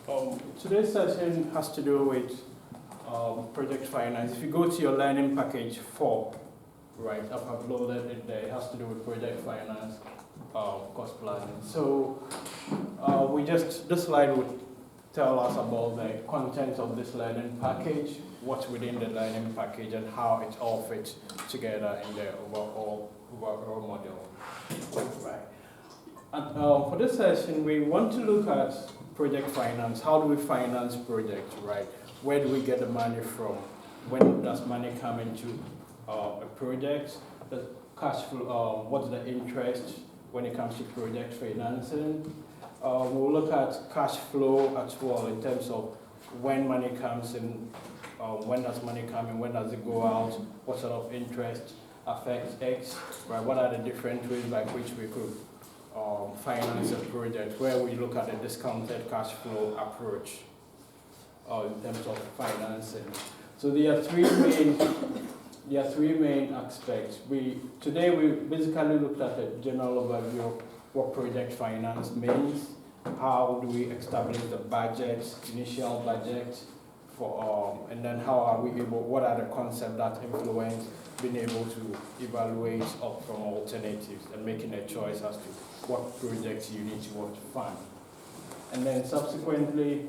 Today's session has to do with project finance. If you go to your learning package 4, right, I've uploaded it there. It has to do with project finance, cost planning. So this slide would tell us about the content of this learning package, what's within the learning package, and how it all fits together in the overall model. Right. And for this session, we want to look at project finance. How do we finance projects, right? Where do we get the money from? When does money come into a project? The cash flow, what's the interest when it comes to project financing? We'll look at cash flow as well in terms of when money comes in, when does money come in, when does it go out, what sort of interest affects X, right? What are the different ways by which we could finance a project, where we look at a discounted cash flow approach in terms of financing. So there are three main aspects. Today we basically looked at a general overview of what project finance means, how do we establish the budget, initial budget, and then how are we able, what are the concepts that influence being able to evaluate up from alternatives and making a choice as to what projects you need to fund. And then subsequently,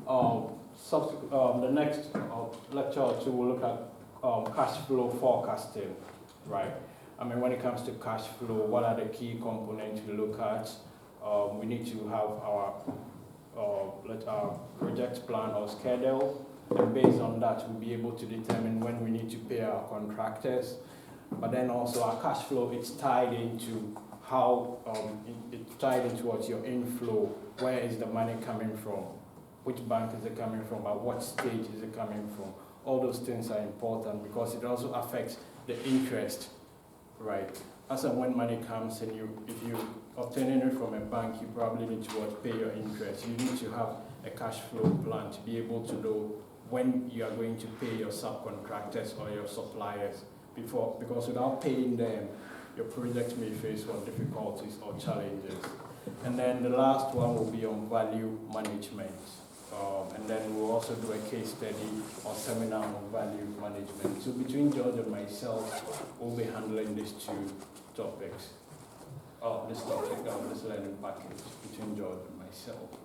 the next lecture or two will look at cash flow forecasting, right? I mean, when it comes to cash flow, what are the key components we look at? We need to have our project plan or schedule, and based on that, we'll be able to determine when we need to pay our contractors. But then also our cash flow, it's tied into how, it's tied into what's your inflow, where is the money coming from, which bank is it coming from, at what stage is it coming from. All those things are important because it also affects the interest, right? As and when money comes in, if you're obtaining it from a bank, you probably need to pay your interest. You need to have a cash flow plan to be able to know when you are going to pay your subcontractors or your suppliers because without paying them, your project may face some difficulties or challenges. And then the last one will be on value management. And then we'll also do a case study or seminar on value management. So between George and myself, we'll be handling these two topics. This learning package between George and myself.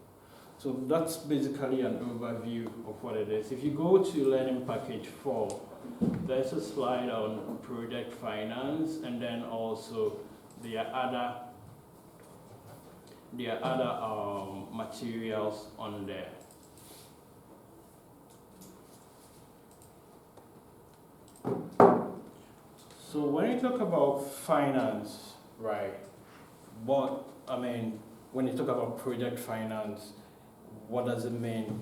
So that's basically an overview of what it is. If you go to learning package 4, there's a slide on project finance, and then also there are other materials on there. So when you talk about finance, right, when you talk about project finance, what does it mean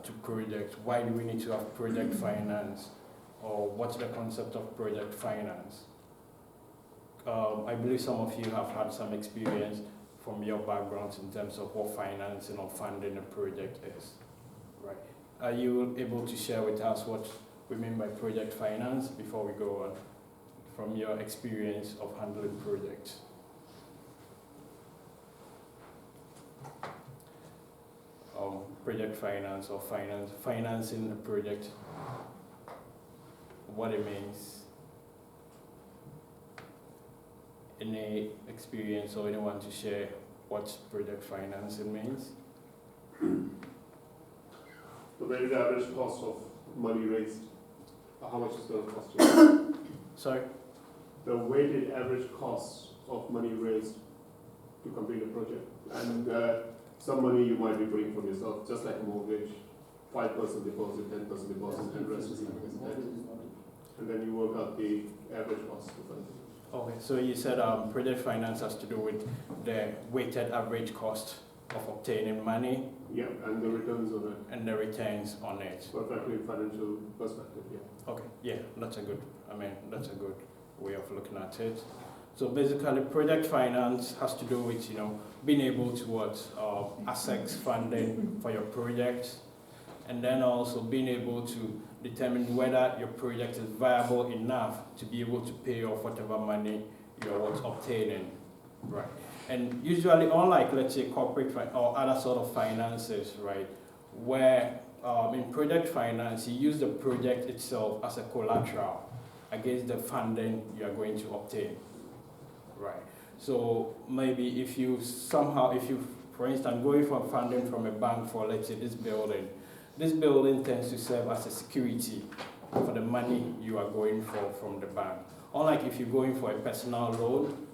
to project? Why do we need to have project finance? Or what's the concept of project finance? I believe some of you have had some experience from your backgrounds in terms of what financing or funding a project is, right? Are you able to share with us what we mean by project finance before we go on, from your experience of handling projects? Project finance or financing a project, what it means. Any experience or anyone to share what project financing means? The weighted average cost of money raised, how much is going to cost you? Sorry? The weighted average cost of money raised to complete a project. And some money you might be bringing from yourself, just like a mortgage, 5% deposit, 10% deposit, and rest is debt. And then you work out the average cost of it. Okay, so you said project finance has to do with the weighted average cost of obtaining money. Yeah, and the returns on it. And the returns on it. Perfectly financial perspective, yeah. Okay, yeah, that's a good way of looking at it. So basically, project finance has to do with, being able to access funding for your project, and then also being able to determine whether your project is viable enough to be able to pay off whatever money you're obtaining, right? And usually, unlike, let's say, corporate or other sort of finances, right, where in project finance, you use the project itself as a collateral against the funding you are going to obtain, right? So maybe if you, for instance, going for funding from a bank for, let's say, this building tends to serve as a security for the money you are going for from the bank. Unlike if you're going for a personal loan,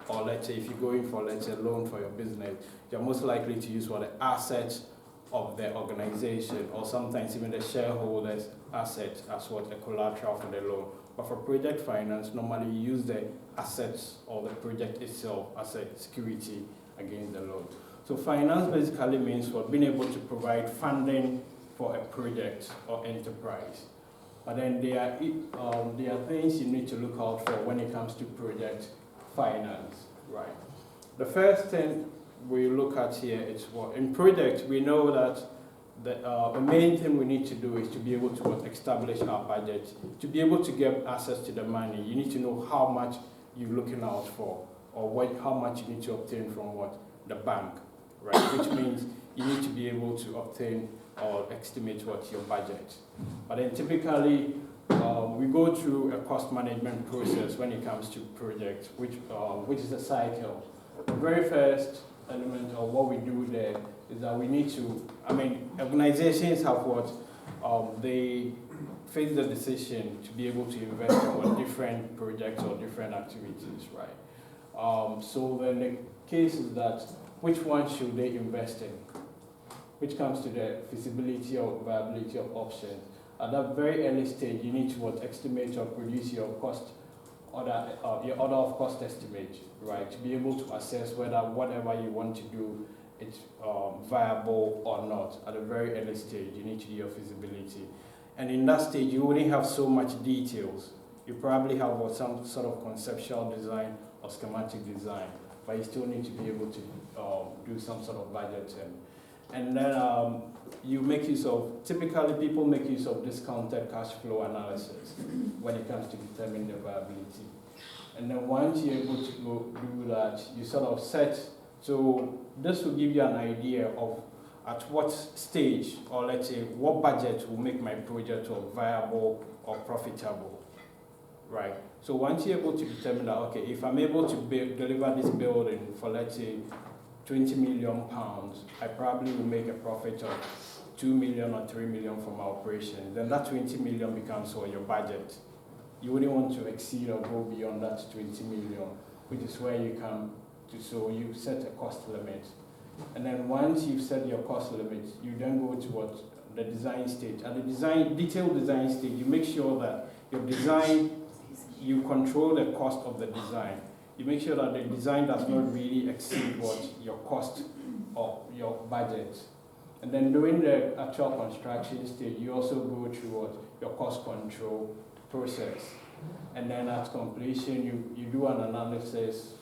or let's say if you're going for, let's say, a loan for your business, you're most likely to use what the assets of the organization, or sometimes even the shareholders' assets as what a collateral for the loan. But for project finance, normally you use the assets or the project itself as a security against the loan. So finance basically means what being able to provide funding for a project or enterprise. But then there are things you need to look out for when it comes to project finance, right? The first thing we look at here is what in project we know that the main thing we need to do is to be able to establish our budget. To be able to get access to the money, you need to know how much you're looking out for, or how much you need to obtain from the bank, right? Which means you need to be able to obtain or estimate what's your budget. But then typically, we go through a cost management process when it comes to projects, which is a cycle. The very first element of what we do there is that we need to, organizations have they face the decision to be able to invest in different projects or different activities, right? So then the case is that which one should they invest in? Which comes to the feasibility or viability of options. At that very early stage, you need to estimate or produce your cost, your order of cost estimate, right? To be able to assess whether whatever you want to do is viable or not. At a very early stage, you need to do your feasibility. And in that stage, you wouldn't have so much details. You probably have some sort of conceptual design or schematic design, but you still need to be able to do some sort of budgeting. And then you make use of, typically people make use of discounted cash flow analysis when it comes to determining the viability. And then once you're able to do that, you sort of set, so this will give you an idea of at what stage, or let's say what budget will make my project viable or profitable, right? So once you're able to determine that, okay, if I'm able to deliver this building for, let's say, £20 million, I probably will make a profit of 2 million or 3 million from my operation. Then that 20 million becomes your budget. You wouldn't want to exceed or go beyond that 20 million, which is where you come to, so you set a cost limit. And then once you've set your cost limit, you then go to the design stage. At the detailed design stage, you make sure that your design, you control the cost of the design. You make sure that the design does not really exceed your cost or your budget. And then during the actual construction stage, you also go through your cost control process. And then at completion, you do an analysis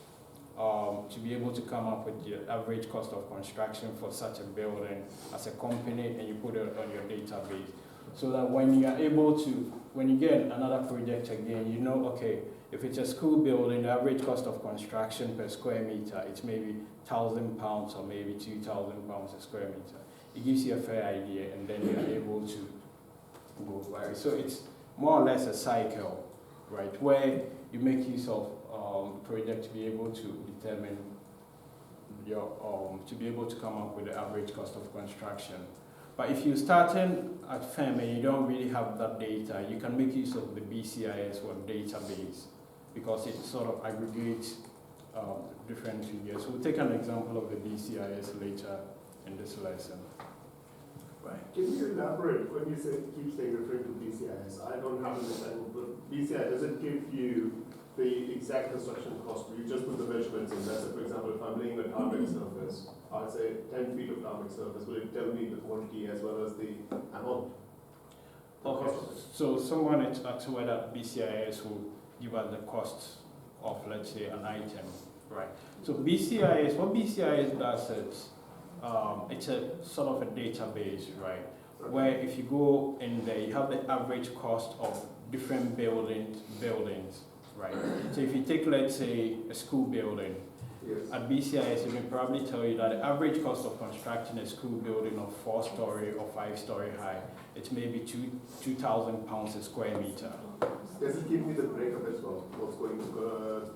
to be able to come up with the average cost of construction for such a building as a company, and you put it on your database. So that when you are able to, when you get another project again, you know, okay, if it's a school building, the average cost of construction per square meter, it's maybe £1,000 or maybe £2,000 a square meter. It gives you a fair idea, and then you're able to go by it. So it's more or less a cycle, right, where you make use of project to be able to determine to be able to come up with the average cost of construction. But if you're starting at firm and you don't really have that data, you can make use of the BCIS or database, because it sort of aggregates different figures. We'll take an example of the BCIS later in this lesson. Right. Can you elaborate when you keep saying referring to BCIS? I don't have an understanding, but BCIS, does it give you the exact construction cost? You just put the measurements in. That's it. For example, if I'm laying a tarmac surface, I'd say 10 feet of tarmac surface, will it tell me the quantity as well as the amount? Okay, so someone is asking whether BCIS will give us the cost of, let's say, an item, right? So BCIS, what BCIS does is, it's a sort of a database, right? Okay. Where if you go in there, you have the average cost of different buildings, right? So if you take, let's say, a school building, Yes. At BCIS, it may probably tell you that the average cost of constructing a school building of 4-story or 5-story high, it's maybe £2,000 a square meter. Does it give me the breakup as well? What's going to,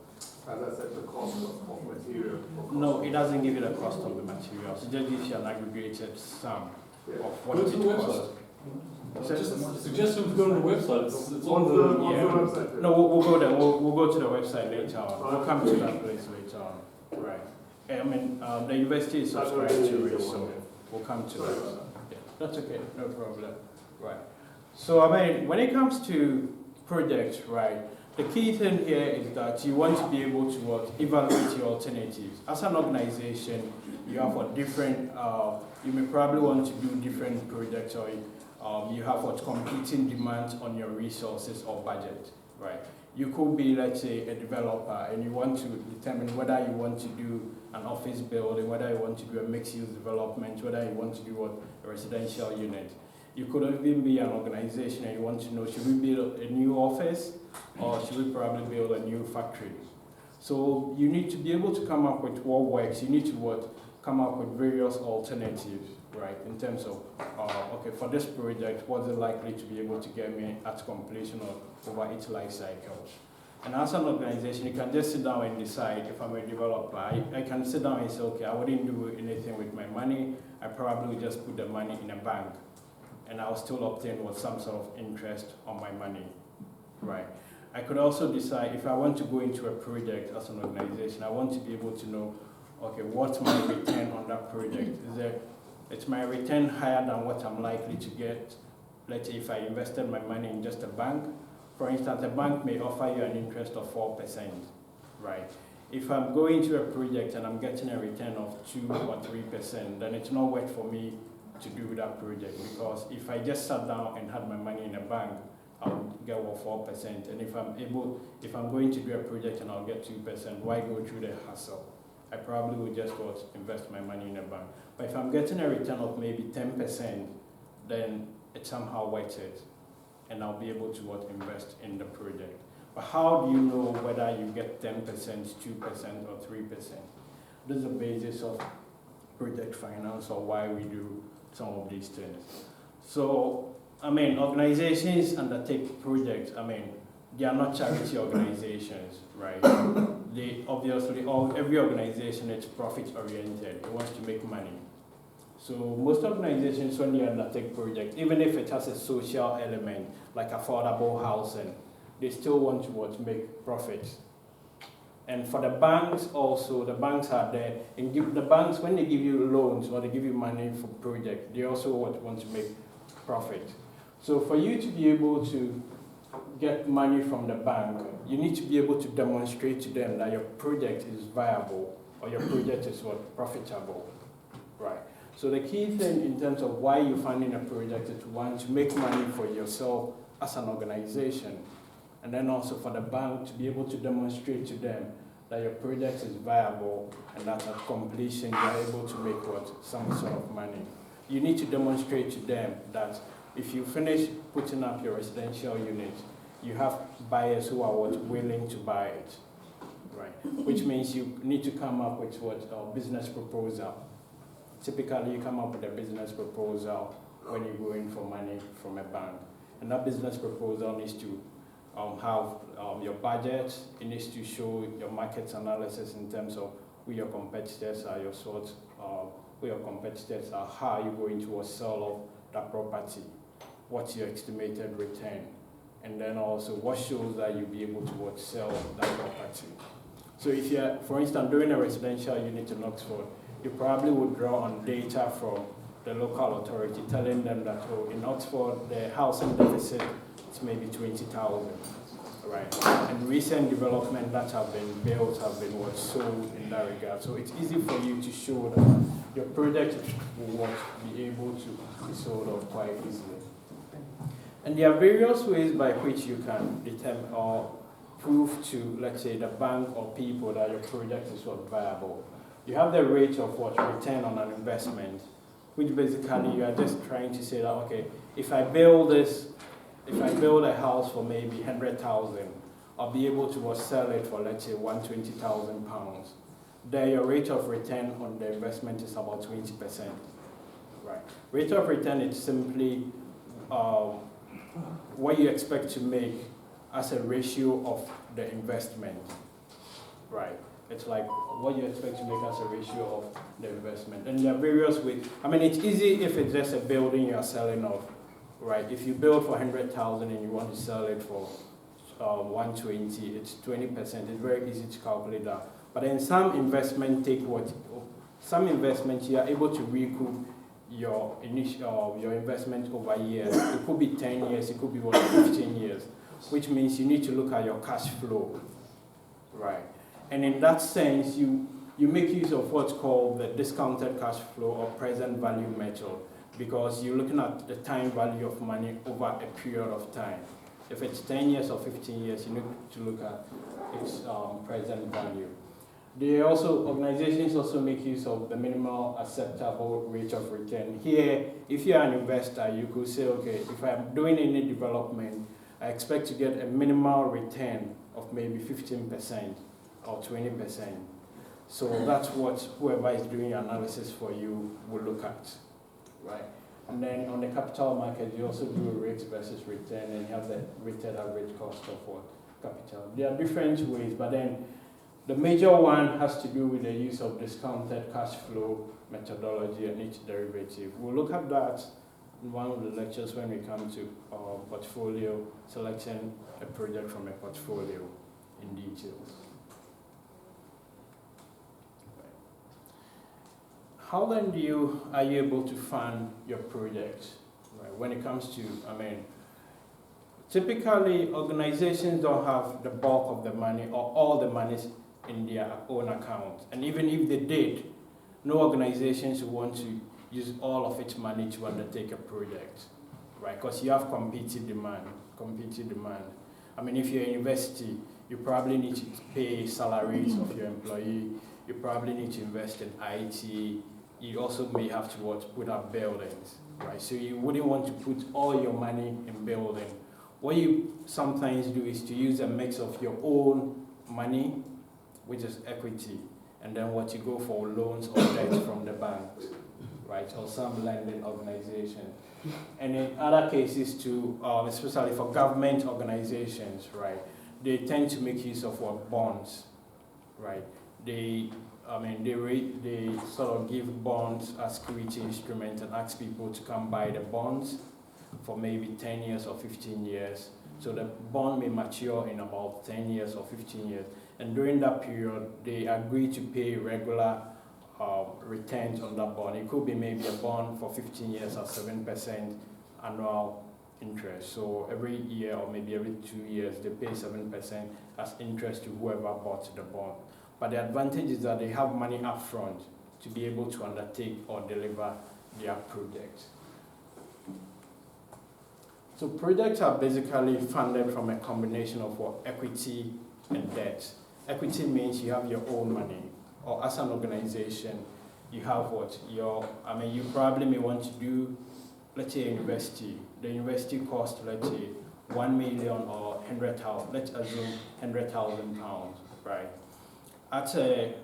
as I said, the cost of material? No, it doesn't give you the cost of the materials. It just gives you an aggregated sum Yeah. of what Go it to the costs. Just suggest them to go to the website. It's on On the. the Yeah. website. No, we'll go there. We'll go to the website later on. We'll come to that place later on. Right. I mean, the university is subscribed to it, so we'll come to Sorry it. about that. Yeah, that's okay, no problem. Right. So, I mean, when it comes to projects, right, the key thing here is that you want to be able to evaluate your alternatives. As an organization, you have a different, you may probably want to do different projects, or you have what competing demands on your resources or budget, right? You could be, let's say, a developer, and you want to determine whether you want to do an office building, whether you want to do a mixed-use development, whether you want to do a residential unit. You could even be an organization and you want to know, should we build a new office or should we probably build a new factory? So you need to be able to come up with what works. You need to come up with various alternatives, right, in terms of, okay, for this project, what's it likely to be able to get me at completion of over its life cycle? And as an organization, you can just sit down and decide. If I'm a developer, I can sit down and say, okay, I wouldn't do anything with my money. I probably would just put the money in a bank, and I'll still obtain some sort of interest on my money, right? I could also decide if I want to go into a project as an organization, I want to be able to know, okay, what's my return on that project? Is my return higher than what I'm likely to get? Let's say if I invested my money in just a bank, for instance, a bank may offer you an interest of 4%, right? If I'm going to a project and I'm getting a return of 2 or 3%, then it's not worth for me to do that project, because if I just sat down and had my money in a bank, I'll get 4%. And if I'm going to do a project and I'll get 2%, why go through the hassle? I probably would just invest my money in a bank. But if I'm getting a return of maybe 10%, then it's somehow worth it, and I'll be able to invest in the project. But how do you know whether you get 10%, 2%, or 3%? This is the basis of project finance, or why we do some of these things. So, I mean, organizations undertake projects. I mean, they are not charity organizations, right? They obviously, every organization is profit-oriented. It wants to make money. So most organizations, when they undertake projects, even if it has a social element, like affordable housing, they still want to make profits. And for the banks also, the banks are there. And the banks, when they give you loans or they give you money for projects, they also want to make profit. So for you to be able to get money from the bank, you need to be able to demonstrate to them that your project is viable or your project is profitable, right? So the key thing in terms of why you're funding a project is to make money for yourself as an organization, and then also for the bank to be able to demonstrate to them that your project is viable and that at completion you're able to make some sort of money. You need to demonstrate to them that if you finish putting up your residential unit, you have buyers who are willing to buy it, right? Which means you need to come up with a business proposal. Typically, you come up with a business proposal when you go in for money from a bank. And that business proposal needs to have your budget. It needs to show your market analysis in terms of who your competitors are, who your competitors are, how you're going to sell off that property, what's your estimated return, and then also what shows that you'll be able to sell that property. So if you're, for instance, doing a residential unit in Oxford, you probably would draw on data from the local authority telling them that, in Oxford, the housing deficit is maybe 20,000, right? And recent development that have been built have been sold in that regard. So it's easy for you to show that your project will be able to be sold off quite easily. And there are various ways by which you can determine or prove to, let's say, the bank or people that your project is viable. You have the rate of return on an investment, which basically you are just trying to say that, okay, if I build a house for maybe 100,000, I'll be able to sell it for, let's say, £120,000. there your rate of return on the investment is about 20%. Right. Rate of return is simply what you expect to make as a ratio of the investment. Right. It's like what you expect to make as a ratio of the investment. And there are various ways. I mean, it's easy if it's just a building you're selling off. Right. If you build for 100,000 and you want to sell it for 120, it's 20%. It's very easy to calculate that. But then some investments you are able to recoup your initial your investment over years. It could be 10 years, it could be 15 years, which means you need to look at your cash flow, right? And in that sense, you make use of what's called the discounted cash flow or present value method, because you're looking at the time value of money over a period of time. If it's 10 years or 15 years, you need to look at its present value. Organizations also make use of the minimal acceptable rate of return. Here, if you're an investor, you could say, okay, if I'm doing any development, I expect to get a minimal return of maybe 15% or 20%. So that's what whoever is doing analysis for you will look at, right? And then on the capital market, you also do a rate versus return, and you have the weighted average cost of what capital. There are different ways, but then the major one has to do with the use of discounted cash flow methodology and its derivative. We'll look at that in one of the lectures when we come to portfolio, selecting a project from a portfolio in details. How then are you able to fund your project? Right? When it comes to, typically organizations don't have the bulk of the money or all the money in their own account. And even if they did, no organizations will want to use all of its money to undertake a project, right? Because you have competing demand. If you're a university, you probably need to pay salaries of your employee. You probably need to invest in IT. You also may have to put up buildings, right? So you wouldn't want to put all your money in building. What you sometimes do is to use a mix of your own money, which is equity, and then what you go for loans or debt from the banks, right, or some lending organization. And in other cases too, especially for government organizations, right, they tend to make use of bonds, right? They sort of give bonds as security instruments and ask people to come buy the bonds for maybe 10 years or 15 years. So the bond may mature in about 10 years or 15 years. And during that period, they agree to pay regular returns on that bond. It could be maybe a bond for 15 years at 7% annual interest. So every year or maybe every 2 years, they pay 7% as interest to whoever bought the bond. But the advantage is that they have money up front to be able to undertake or deliver their project. So projects are basically funded from a combination of equity and debt. Equity means you have your own money, or as an organization, you have you probably may want to do, let's say, a university. The university costs, let's say, 1 million or 100,000, let's assume 100,000 pounds, right? At a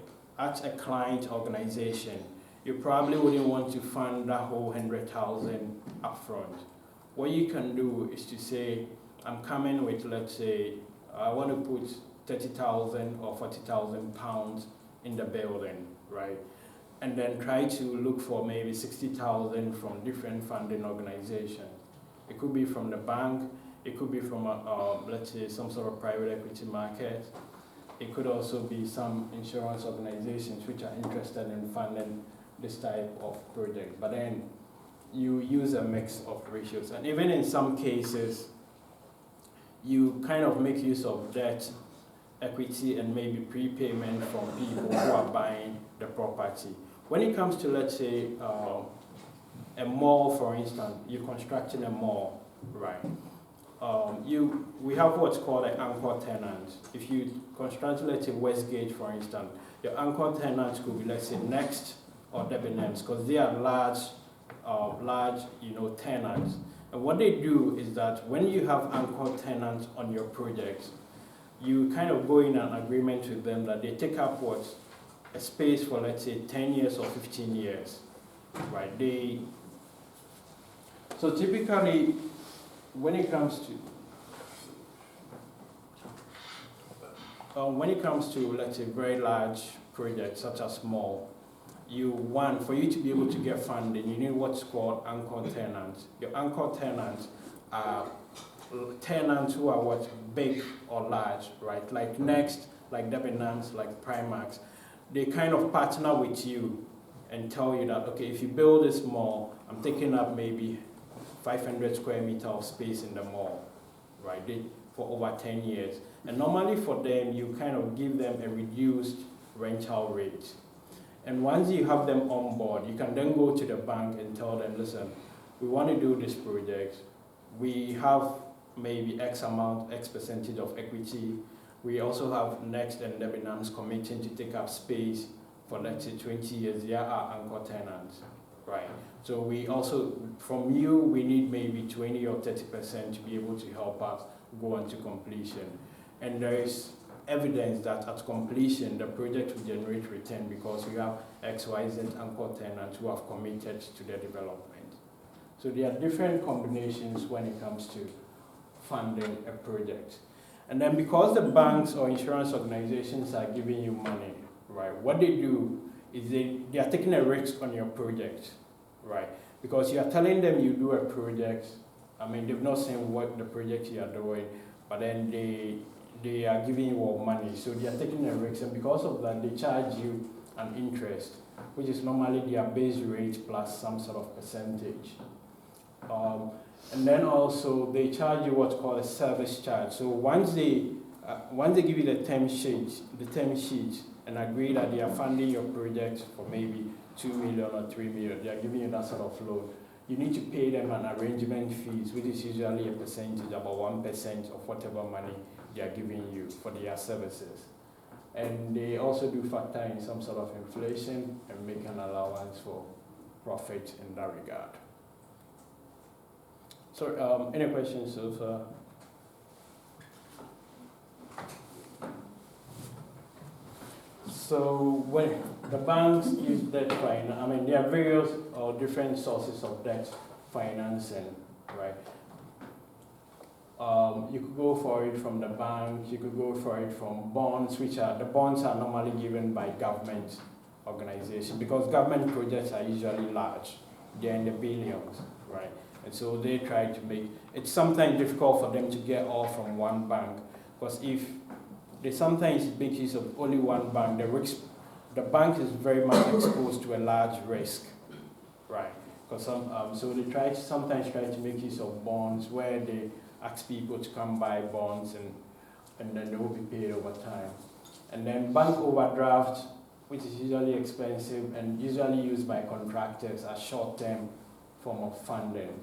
client organization, you probably wouldn't want to fund that whole 100,000 upfront. What you can do is to say, I'm coming with, let's say, I want to put 30,000 or 40,000 pounds in the building, right? And then try to look for maybe 60,000 from different funding organizations. It could be from the bank, it could be from, let's say, some sort of private equity market. It could also be some insurance organizations which are interested in funding this type of project. But then you use a mix of ratios. And even in some cases, you kind of make use of debt, equity, and maybe prepayment from people who are buying the property. When it comes to, let's say, a mall, for instance, you're constructing a mall, right? We have what's called an anchor tenant. If you construct, let's say, Westgate, for instance, your anchor tenants could be, let's say, Next or Debenhams, because they are large, tenants. And what they do is that when you have anchor tenants on your projects, you kind of go in an agreement with them that they take up a space for, let's say, 10 years or 15 years, right? So typically, when it comes to, let's say, very large projects such as small, for you to be able to get funding, you need what's called anchor tenants. Your anchor tenants are tenants who are what, big or large, right? Like Next, like Debenhams, like Primax. They kind of partner with you and tell you that, okay, if you build this mall, I'm taking up maybe 500 square meter of space in the mall, right? For over 10 years. And normally for them, you kind of give them a reduced rental rate. And once you have them on board, you can then go to the bank and tell them, listen, we want to do this project. We have maybe X percentage of equity. We also have Next and Debenhams committing to take up space for, let's say, 20 years. They are our anchor tenants, right? So we also, from you, we need maybe 20 or 30% to be able to help us go on to completion. And there is evidence that at completion, the project will generate return because we have XYZ anchor tenants who have committed to the development. So there are different combinations when it comes to funding a project. And then because the banks or insurance organizations are giving you money, right, what they do is they are taking a risk on your project, right? Because you are telling them you do a project, I mean, they've not seen what the project you are doing, but then they are giving you all money, so they are taking a risk, and because of that, they charge you an interest, which is normally their base rate plus some sort of percentage. And then also they charge you what's called a service charge. So once they give you the term sheet, and agree that they are funding your project for maybe 2 million or 3 million, they are giving you that sort of loan. You need to pay them an arrangement fees, which is usually a percentage, about 1% of whatever money they are giving you for their services. And they also do factor in some sort of inflation and make an allowance for profit in that regard. So, any questions so far? So when the banks use debt finance, I mean, there are various or different sources of debt financing, right? You could go for it from the bank, you could go for it from bonds, the bonds are normally given by government organizations because government projects are usually large. They're in the billions, right? And so they try to it's sometimes difficult for them to get all from one bank because if they sometimes make use of only one bank, the bank is very much exposed to a large risk, right? Because so they sometimes try to make use of bonds where they ask people to come buy bonds and then they will be paid over time. And then bank overdraft, which is usually expensive and usually used by contractors as short-term form of funding.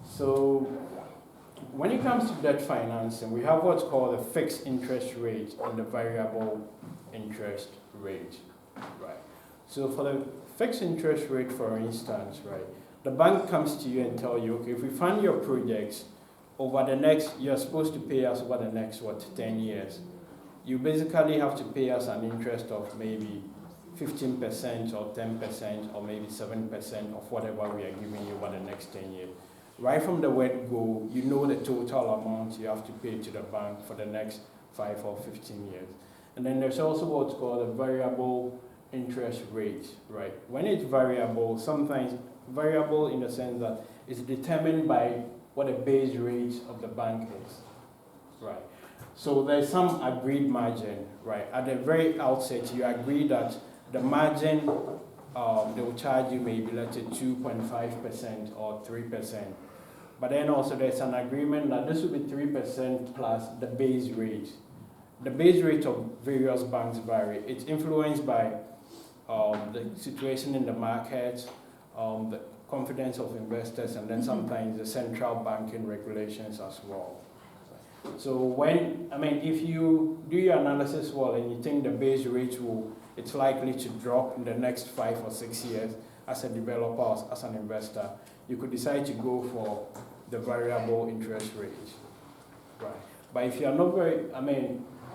So when it comes to debt financing, we have what's called a fixed interest rate and the variable interest rate, right? So for the fixed interest rate, for instance, right, the bank comes to you and tell you, okay, if we fund your projects over the next, you're supposed to pay us over the next, 10 years. You basically have to pay us an interest of maybe 15% or 10% or maybe 7% of whatever we are giving you over the next 10 years. Right from the word go, you know the total amount you have to pay to the bank for the next 5 or 15 years. And then there's also what's called a variable interest rate, right? When it's variable, sometimes variable in the sense that it's determined by what the base rate of the bank is, right? So there's some agreed margin, right? At the very outset, you agree that the margin they will charge you maybe, let's say, 2.5% or 3%. But then also there's an agreement that this will be 3% plus the base rate. The base rate of various banks vary. It's influenced by the situation in the market, the confidence of investors, and then sometimes the central banking regulations as well. So if you do your analysis well and you think the base rate it's likely to drop in the next 5 or 6 years as a developer or as an investor, you could decide to go for the variable interest rate, right? But if you're not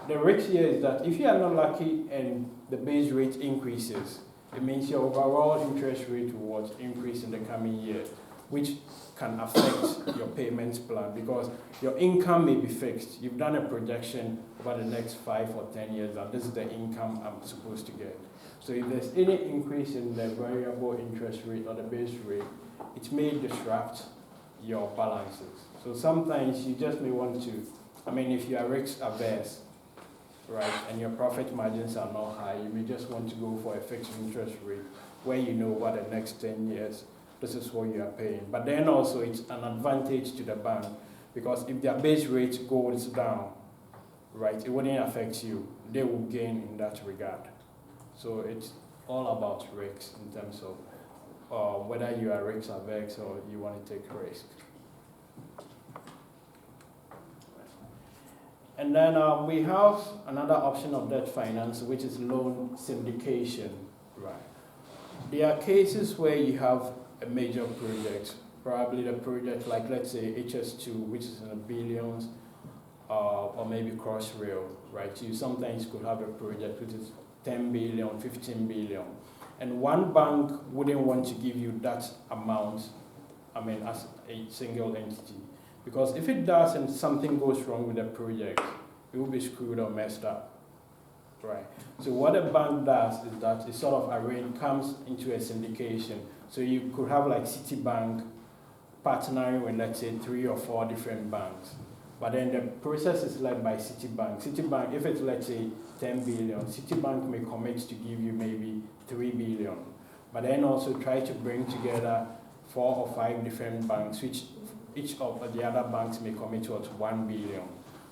the risk here is that if you are not lucky and the base rate increases, it means your overall interest rate will increase in the coming year, which can affect your payments plan because your income may be fixed. You've done a projection over the next 5 or 10 years that this is the income I'm supposed to get. So if there's any increase in the variable interest rate or the base rate, it may disrupt your balances. So sometimes you just may want to, if you are risk averse, right, and your profit margins are not high, you may just want to go for a fixed interest rate where you know what the next 10 years, this is what you are paying. But then also it's an advantage to the bank because if their base rate goes down, right, it wouldn't affect you. They will gain in that regard. So it's all about risks in terms of whether you are risk averse or you want to take risk. And then we have another option of debt finance, which is loan syndication. Right. There are cases where you have a major project, probably the project like let's say HS2, which is in the billions, or maybe Crossrail, right? You sometimes could have a project which is 10 billion, 15 billion. And one bank wouldn't want to give you that amount, as a single entity. Because if it does and something goes wrong with the project, it will be screwed or messed up, right? So what a bank does is that it sort of comes into a syndication. So you could have like Citibank partnering with, let's say, 3 or 4 different banks. But then the process is led by Citibank. Citibank, if it's, let's say, 10 billion, Citibank may commit to give you maybe 3 billion. But then also try to bring together 4 or 5 different banks, which each of the other banks may commit towards 1 billion.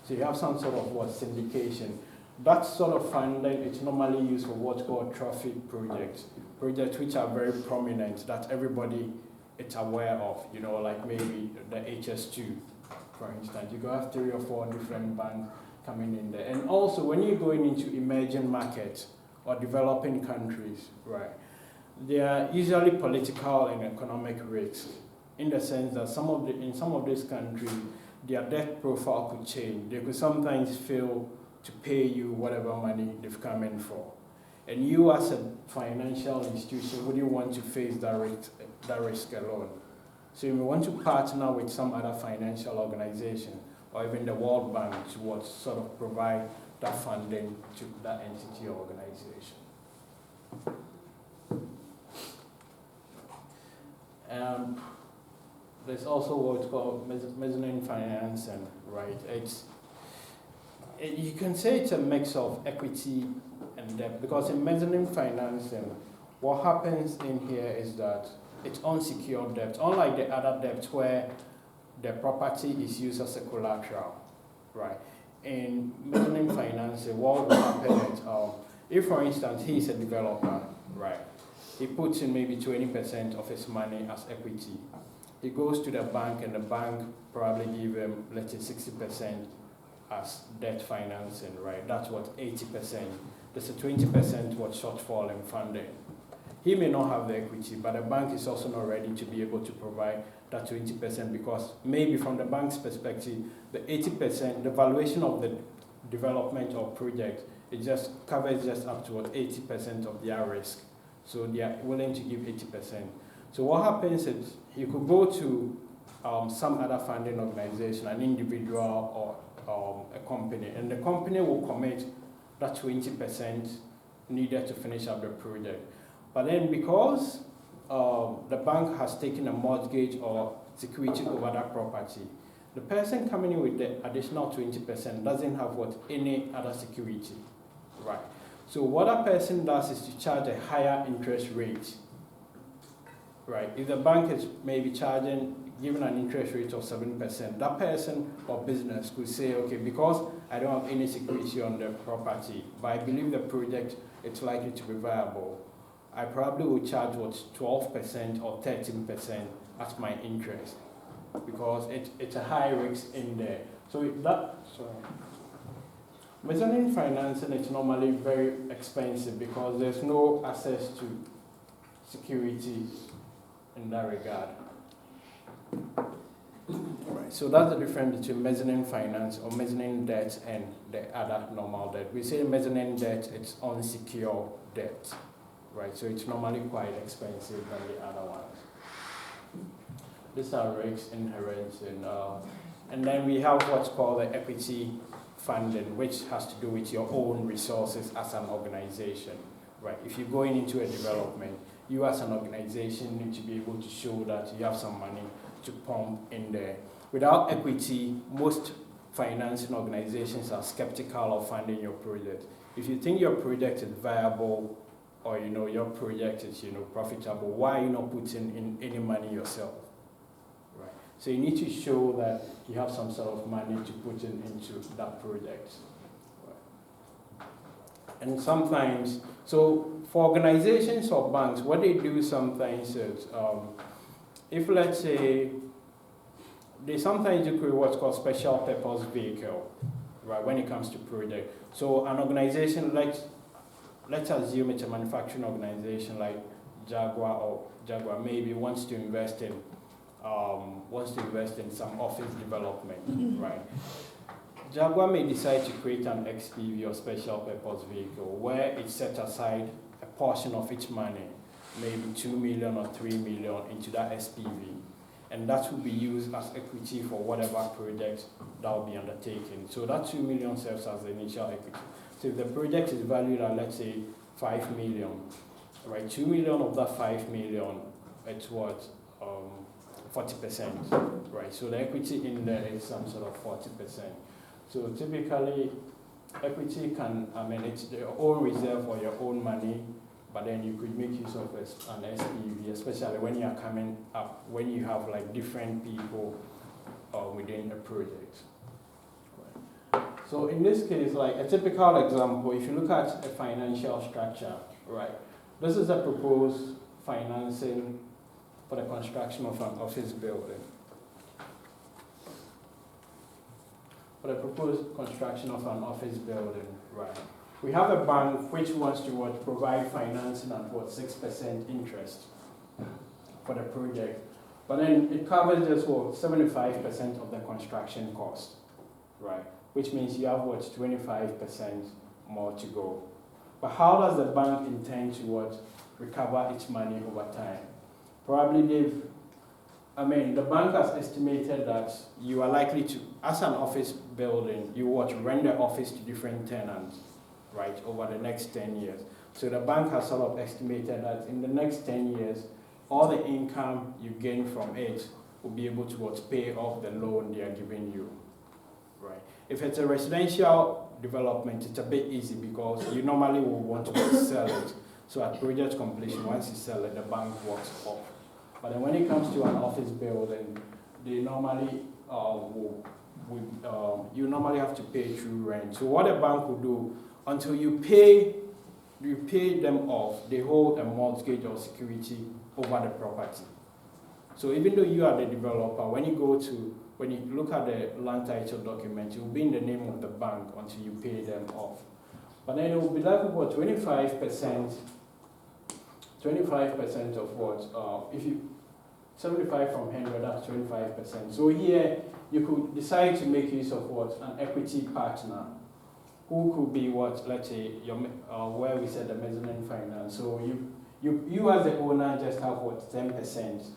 So you have some sort of syndication. That sort of funding is normally used for what's called trophy projects, projects which are very prominent that everybody is aware of, like maybe the HS2, for instance. You could have 3 or 4 different banks coming in there. And also when you're going into emerging markets or developing countries, right, there are usually political and economic risks, in the sense that in some of these countries, their debt profile could change. They could sometimes fail to pay you whatever money they've come in for. And you as a financial institution wouldn't want to face that risk alone. So you may want to partner with some other financial organization or even the World Bank to sort of provide that funding to that entity or organization. There's also what's called mezzanine financing, right? You can say it's a mix of equity and debt, because in mezzanine financing, what happens in here is that it's unsecured debt, unlike the other debts where the property is used as a collateral, right? In mezzanine financing, what will happen is, if for instance he is a developer, right? He puts in maybe 20% of his money as equity. He goes to the bank and the bank probably give him, let's say, 60% as debt financing, right? That's what 80%. There's a 20% what shortfall in funding. He may not have the equity, but the bank is also not ready to be able to provide that 20% because maybe from the bank's perspective, the 80%, the valuation of the development or project, it just covers just up to 80% of their risk. So they are willing to give 80%. So what happens is you could go to some other funding organization, an individual or a company, and the company will commit that 20% needed to finish up the project. But then because the bank has taken a mortgage or security over that property, the person coming in with the additional 20% doesn't have any other security, right? So what a person does is to charge a higher interest rate, right? If the bank is maybe giving an interest rate of 7%, that person or business could say, okay, because I don't have any security on the property, but I believe the project is likely to be viable, I probably will charge 12% or 13% as my interest, because it's a high risk in there. Mezzanine financing is normally very expensive because there's no access to security in that regard. Right. So that's the difference between mezzanine finance or mezzanine debt and the other normal debt. We say mezzanine debt, it's unsecured debt, right? So it's normally quite expensive than the other ones. These are risks inherent in, and then we have what's called the equity funding, which has to do with your own resources as an organization, right? If you're going into a development, you as an organization need to be able to show that you have some money to pump in there. Without equity, most financing organizations are skeptical of funding your project. If you think your project is viable or your project is profitable, why are you not putting in any money yourself? Right. So you need to show that you have some sort of money to put into that project. Right. And sometimes, so for organizations or banks, what they do sometimes is, if let's say, they sometimes do create what's called special purpose vehicle, right, when it comes to project. So an organization, let's assume it's a manufacturing organization like Jaguar maybe wants to invest in some office development, right? Jaguar may decide to create an XPV or special purpose vehicle where it sets aside a portion of its money, maybe 2 million or 3 million into that SPV. And that will be used as equity for whatever project that will be undertaken. So that 2 million serves as the initial equity. So if the project is valued at, let's say, 5 million, right? 2 million of that 5 million, it's what? 40%, right? So the equity in there is some sort of 40%. So typically, equity it's your own reserve or your own money, but then you could make use of an SPV, especially when you are coming up, when you have like different people within a project. Right. So in this case, like a typical example, if you look at a financial structure, right, this is a proposed financing for the construction of an office building. For the proposed construction of an office building, right. We have a bank which wants to provide financing at 6% interest for the project, but then it covers just 75% of the construction cost, right? Which means you have 25% more to go. But how does the bank intend to recover its money over time? Probably the bank has estimated that you are likely to, as an office building, you rent the office to different tenants, right, over the next 10 years. So the bank has sort of estimated that in the next 10 years, all the income you gain from it will be able to pay off the loan they are giving you, right? If it's a residential development, it's a bit easy because you normally will want to sell it. So at project completion, once you sell it, the bank works off. But then when it comes to an office building, they normally you normally have to pay through rent. So what a bank will do, until you pay them off, they hold a mortgage or security over the property. So even though you are the developer, when you look at the land title document, it will be in the name of the bank until you pay them off. But then it will be like about 25% of what, if you, 75 from 100, that's 25%. So here, you could decide to make use of an equity partner, who could be let's say, where we said the mezzanine finance. So you as the owner just have 10%,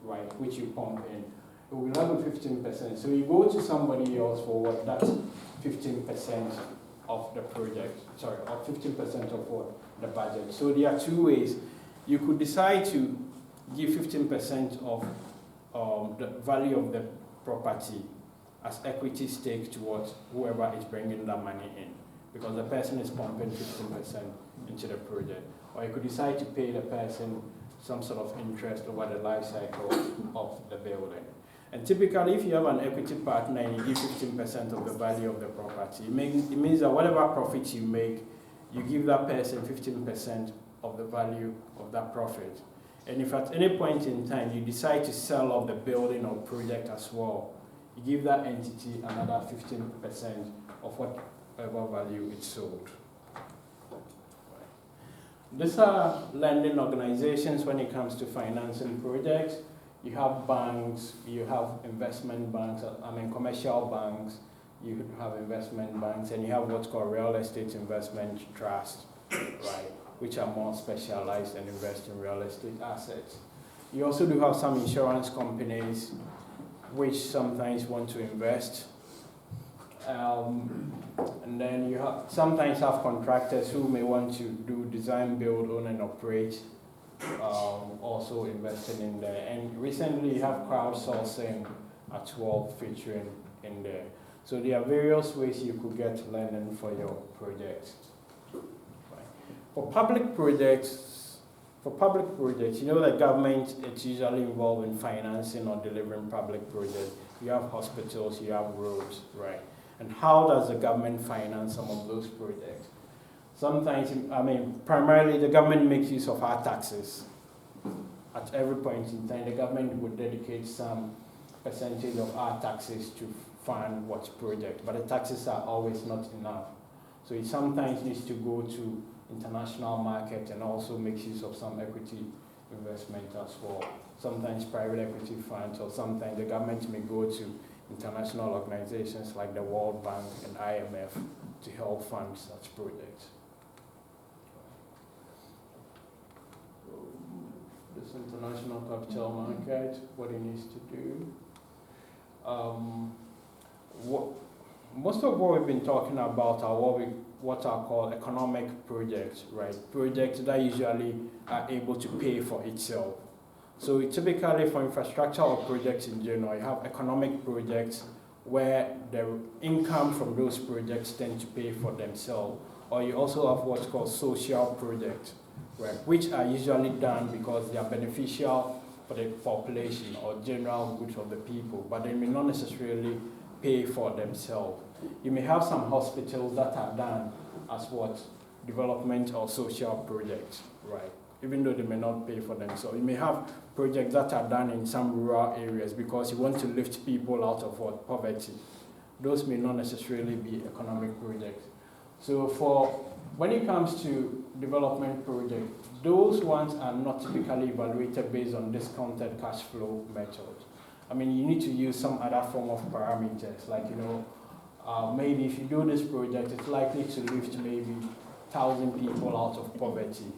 right, which you pump in. It will have 15%. So you go to somebody else for that 15% of the project, or 15% of the budget. So there are two ways. You could decide to give 15% of the value of the property as equity stake towards whoever is bringing that money in, because the person is pumping 15% into the project. Or you could decide to pay the person some sort of interest over the life cycle of the building. And typically, if you have an equity partner and you give 15% of the value of the property, it means that whatever profit you make, you give that person 15% of the value of that profit. And if at any point in time you decide to sell off the building or project as well, you give that entity another 15% of whatever value it sold. These are lending organizations when it comes to financing projects. You have banks, you have investment banks, commercial banks, you have investment banks, and you have what's called real estate investment trust, right, which are more specialized and invest in real estate assets. You also do have some insurance companies which sometimes want to invest. And then you sometimes have contractors who may want to do design, build, own, and operate, also investing in there. And recently you have crowdsourcing as well featuring in there. So there are various ways you could get lending for your project. For public projects, you know that government is usually involved in financing or delivering public projects. You have hospitals, you have roads, right? And how does the government finance some of those projects? Sometimes, primarily the government makes use of our taxes. At every point in time, the government would dedicate some percentage of our taxes to fund what project, but the taxes are always not enough. So it sometimes needs to go to international market and also makes use of some equity investment as well. Sometimes private equity funds, or sometimes the government may go to international organizations like the World Bank and IMF to help fund such projects. This international capital market, what it needs to do. Most of what we've been talking about are what are called economic projects, right? Projects that usually are able to pay for itself. So typically for infrastructural projects in general, you have economic projects where the income from those projects tend to pay for themselves. Or you also have what's called social projects, right? Which are usually done because they are beneficial for the population or general good of the people, but they may not necessarily pay for themselves. You may have some hospitals that are done as what? Development or social projects, right? Even though they may not pay for themselves. You may have projects that are done in some rural areas because you want to lift people out of what? Poverty. Those may not necessarily be economic projects. So when it comes to development projects, those ones are not typically evaluated based on discounted cash flow method. You need to use some other form of parameters, like, maybe if you do this project, it's likely to lift maybe 1,000 people out of poverty.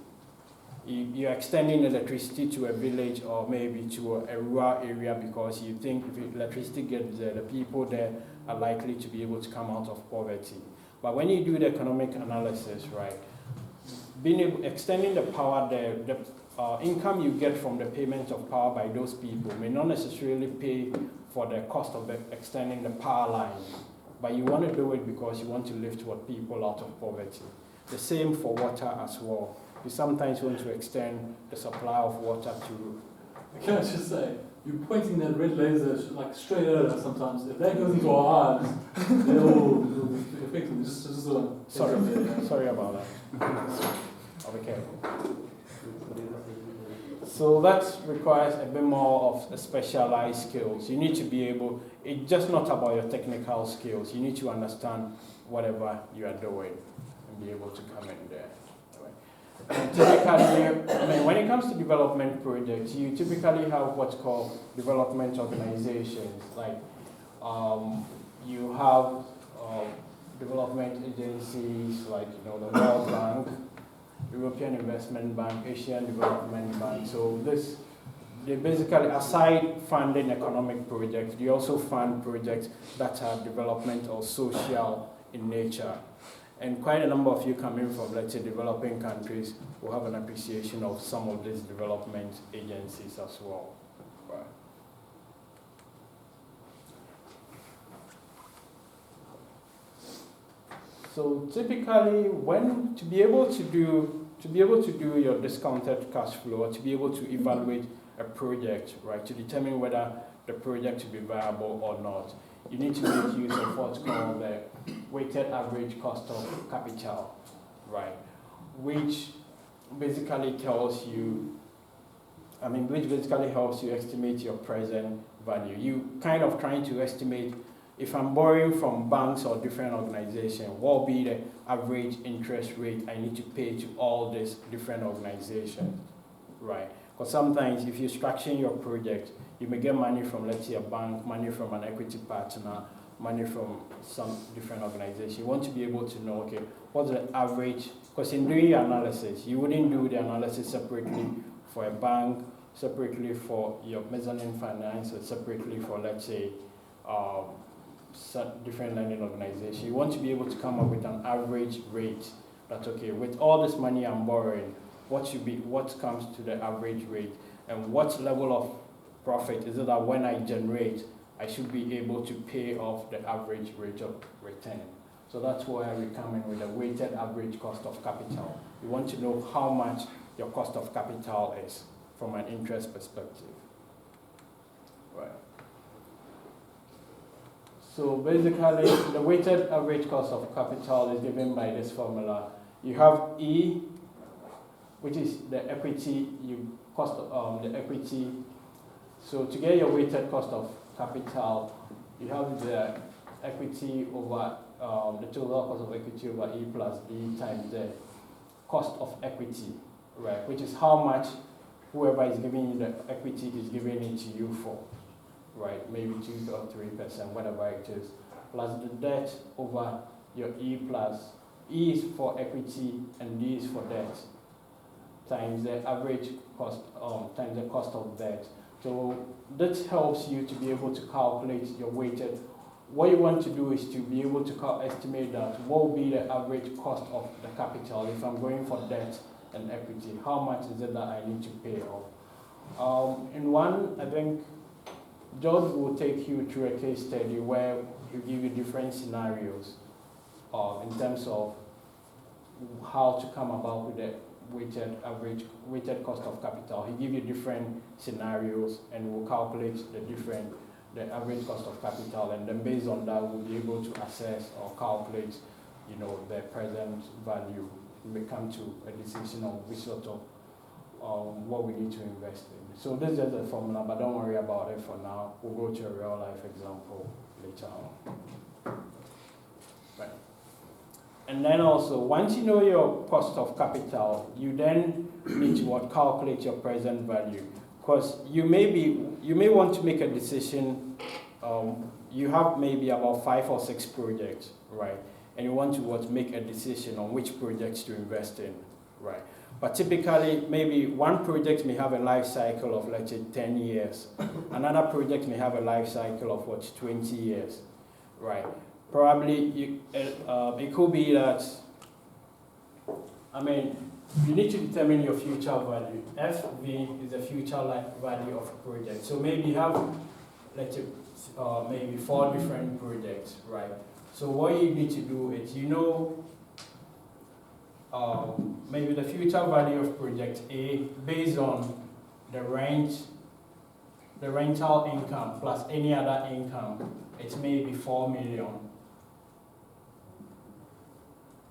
You're extending electricity to a village or maybe to a rural area because you think if electricity gets there, the people there are likely to be able to come out of poverty. But when you do the economic analysis, right, extending the power there, the income you get from the payment of power by those people may not necessarily pay for the cost of extending the power line, but you want to do it because you want to lift people out of poverty. The same for water as well. You sometimes want to extend the supply of water to... Can I just say, you're pointing that red laser like straight at us sometimes. If that goes into our eyes, it'll be affecting. Sorry about that. I'll be careful. So that requires a bit more of specialized skills. You need to be able, it's just not about your technical skills. You need to understand whatever you are doing and be able to come in there. And typically, when it comes to development projects, you typically have what's called development organizations. Like you have development agencies like the World Bank, European Investment Bank, Asian Development Bank. So they basically, aside funding economic projects, they also fund projects that are development or social in nature. And quite a number of you coming from, let's say, developing countries will have an appreciation of some of these development agencies as well. Right. So typically, to be able to do your discounted cash flow, or to be able to evaluate a project, right, to determine whether the project will be viable or not, you need to make use of what's called the weighted average cost of capital, right, which basically tells you, which basically helps you estimate your present value. You kind of trying to estimate, if I'm borrowing from banks or different organizations, what will be the average interest rate I need to pay to all these different organizations, right? Because sometimes if you're structuring your project, you may get money from, let's say, a bank, money from an equity partner, money from some different organization. You want to be able to know, okay, what's the average? Because in doing your analysis, you wouldn't do the analysis separately for a bank, separately for your mezzanine finance, or separately for, let's say, different lending organization. You want to be able to come up with an average rate. That's okay. With all this money I'm borrowing, what comes to the average rate, and what level of profit is it that when I generate, I should be able to pay off the average rate of return. So that's why we come in with a weighted average cost of capital. You want to know how much your cost of capital is from an interest perspective. Right. So basically, the weighted average cost of capital is given by this formula. You have E, which is the equity, the equity. So to get your weighted cost of capital, you have the equity over the total cost of equity over E plus D times the cost of equity, right? Which is how much whoever is giving you the equity is giving it to you for, right? Maybe 2 or 3%, whatever it is, plus the debt over your E plus. E is for equity and D is for debt, times the average cost, times the cost of debt. So that helps you to be able to calculate your weighted. What you want to do is to be able to estimate that what will be the average cost of the capital if I'm going for debt and equity. How much is it that I need to pay off? In one, I think George will take you through a case study where he'll give you different scenarios in terms of how to come about with the weighted cost of capital. He give you different scenarios and we'll calculate the average cost of capital, and then based on that we'll be able to assess or calculate, the present value. We may come to a decision on which sort of what we need to invest in. So this is just a formula, but don't worry about it for now. We'll go to a real life example later on. Right. And then also, once you know your cost of capital, you then need to calculate your present value. Because you may want to make a decision, you have maybe about 5 or 6 projects, right? And you want to make a decision on which projects to invest in, right? But typically, maybe one project may have a life cycle of, let's say, 10 years. Another project may have a life cycle of, 20 years, right? Probably, it could be that, you need to determine your future value. FV is the future value of a project. So maybe you have, let's say, maybe 4 different projects, right? So what you need to do is, maybe the future value of project A based on the rental income plus any other income, it may be 4 million.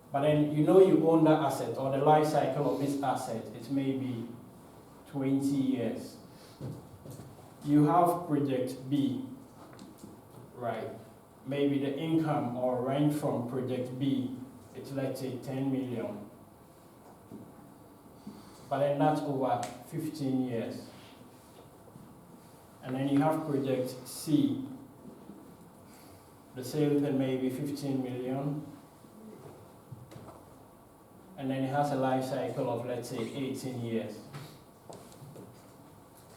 But then you own that asset, or the life cycle of this asset, it may be 20 years. You have project B, right? Maybe the income or rent from project B, it's, let's say, 10 million. But then that's over 15 years. And then you have project C, the same thing may be 15 million. And then it has a life cycle of, let's say, 18 years.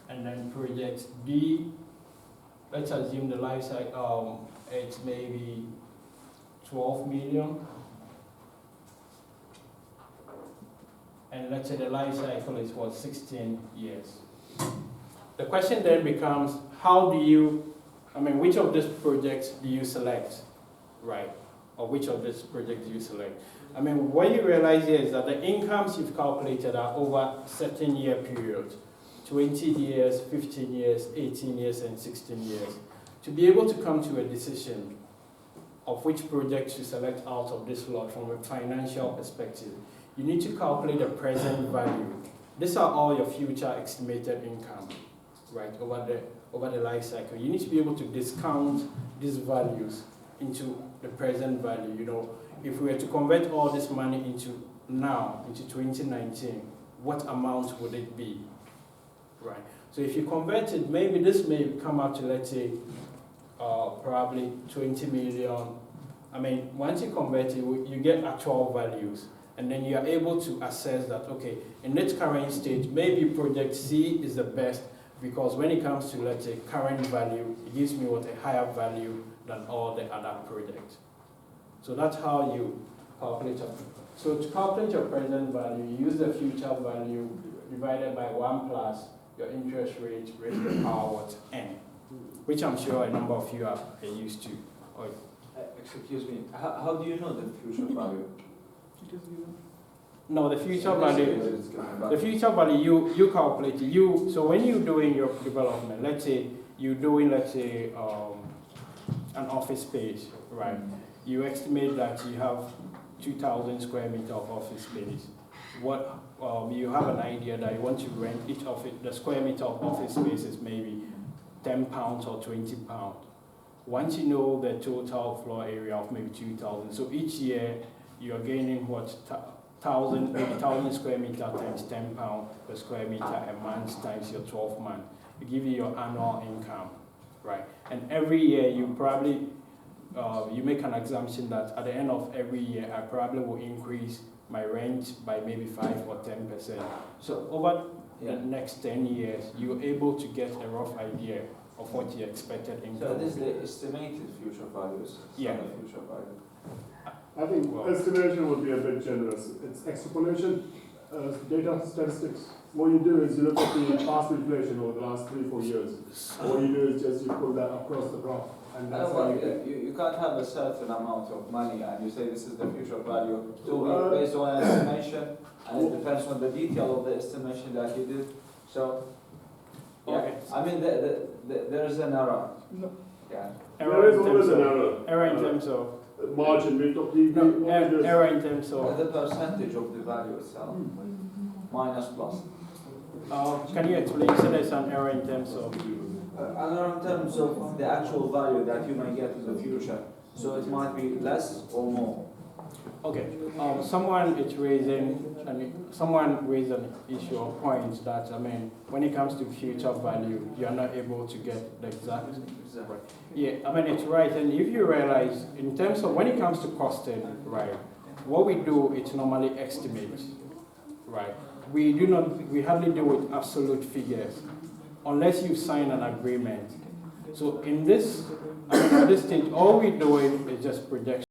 And then project D, let's assume the life cycle, it's maybe 12 million. And let's say the life cycle is 16 years. The question then becomes, which of these projects do you select, right? Or which of these projects do you select? What you realize here is that the incomes you've calculated are over certain year periods, 20 years, 15 years, 18 years, and 16 years. To be able to come to a decision of which project to select out of this lot from a financial perspective, you need to calculate the present value. These are all your future estimated income, right, over the life cycle. You need to be able to discount these values into the present value. If we were to convert all this money into 2019, what amount would it be? So if you convert it, maybe this may come out to, let's say, probably 20 million. I mean, once you convert it, you get actual values. And then you are able to assess that, okay, in its current stage, maybe project C is the best because when it comes to, let's say, current value, it gives me what a higher value than all the other projects. So that's how you calculate it. So to calculate your present value, you use the future value divided by 1 plus your interest rate raised to the power what n, which I'm sure a number of you are used to. Or, Excuse me, how do you know the future value? no, the future value. The future value you calculate it. So when you're doing your development, let's say you're doing an office space, right? You estimate that you have 2,000 square meters of office space. What you have an idea that you want to rent each of it. The square meter of office space is maybe £10 or £20. Once you know the total floor area of maybe 2,000, so each year you're gaining what 1,000 square meter times £10 per square meter a month times your 12 months. It gives you your annual income, right? And every year you probably you make an assumption that at the end of every year I probably will increase my rent by maybe 5 or 10%. So over the next 10 years, you're able to get a rough idea of what your expected income. So this is the estimated future values. Yeah. Future value. I think estimation would be a bit generous. It's extrapolation, data statistics. What you do is you look at the past inflation over the last 3-4 years. What you do is just you pull that across the graph, and that's how you get. You can't have a certain amount of money and you say this is the future value to be based on an estimation, and it depends on the detail of the estimation that you did. So, yeah, Okay. I mean, there is an error. No. Yeah. There is always an error. Error in terms of Margin, error in terms of. The percentage of the value itself, minus plus. Can you explain? So there's an error in terms of. Error in terms of the actual value that you may get in the future. So it might be less or more. Okay. Someone raised an issue or point that, I mean, when it comes to future value, you are not able to get the exact. Exactly. Yeah, I mean, it's right. And if you realize, in terms of when it comes to costing, right, what we do, it's normally estimates, right? We hardly deal with absolute figures unless you sign an agreement. So in this, at this stage, all we're doing is just projection.